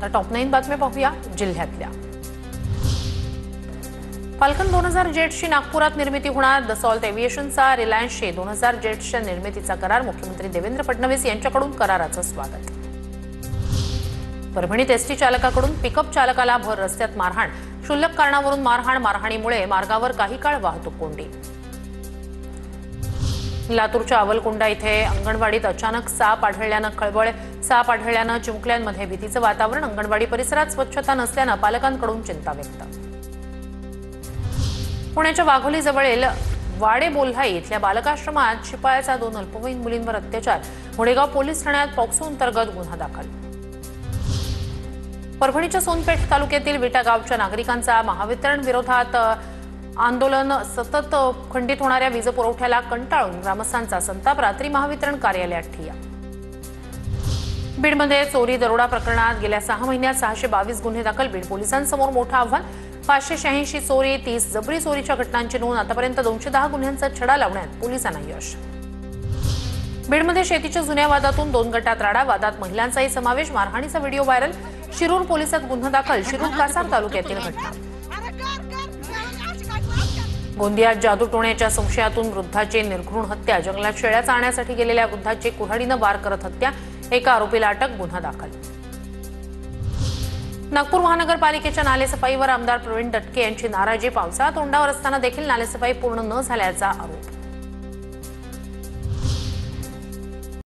Top 9 बातम्या पाहूया जिल्ह्यातल्या। फाल्कन 2000 जेट्सची नागपुरात निर्मिती होणार। दसॉल्ट एव्हिएशनचा रिलायन्सशी 2000 जेट्सच्या निर्मितीचा करार। मुख्यमंत्री देवेंद्र फडणवीस यांच्याकडून कराराचं स्वागत। परभणीत एसटी चालकाकडून पिकअप चालकाला भर रस्त्यात मारहाण। क्षुल्लक कारणावरून मारहाणीमुळे मार्गावर काही काळ वाहतूक कोंडी। लातूरच्या अवलकुंडा इथे अंगणवाडीत अचानक साप आढळल्यानं खळबळ। साप आढळल्यानं चिमुकल्यांमध्ये भीतीचं वातावरण। अंगणवाडी परिसरात स्वच्छता नसल्यानं पालकांकडून चिंता व्यक्त। पुण्याच्या वाघोलीजवळील वाडेबोल्हाई इथल्या बालकाश्रमात शिपायाचा 2 अल्पवयीन मुलींवर अत्याचार। मुळेगाव पोलीस ठाण्यात पॉक्सो अंतर्गत गुन्हा दाखल। परभणीच्या सोनपेठ तालुक्यातील विटा गावच्या नागरिकांचा महावितरण विरोधात आंदोलन। सतत खंडित होणाऱ्या वीज पुरवठ्याला कंटाळून ग्रामस्थांचा संताप। रात्री महावितरण कार्यालयात ठिय्या। बीडमध्ये चोरी दरोडा प्रकरणात गेल्या 6 महिन्यात 622 गुन्हे दाखल। बीड पोलिसांसमोर मोठं आव्हान। 586 चोरी, 30 जबरी चोरीच्या घटनांची नोंद। आतापर्यंत 210 गुन्ह्यांचा छडा लावण्यात पोलिसांना यश। बीडमध्ये शेतीच्या जुन्या वादातून 2 गटात राडा। वादात महिलांचाही समावेश। मारहाणीचा व्हिडिओ व्हायरल। शिरूर पोलिसात गुन्हा दाखल। शिरूर कासार तालुक्यातील घटना। गोंदियात जादूटोण्याच्या संशयातून वृद्धाची निर्घृण हत्या। जंगलात शेळ्या चारण्यासाठी गेलेल्या वृद्धाची कुऱ्हाडीनं वार करत हत्या। एका आरोपीला अटक। गुन्हा दाखल। नागपूर महानगरपालिकेच्या नालेसफाईवर आमदार प्रवीण दटके यांची नाराजी। पावसाळा तोंडावर असताना देखील नालेसफाई पूर्ण न झाल्याचा आरोप।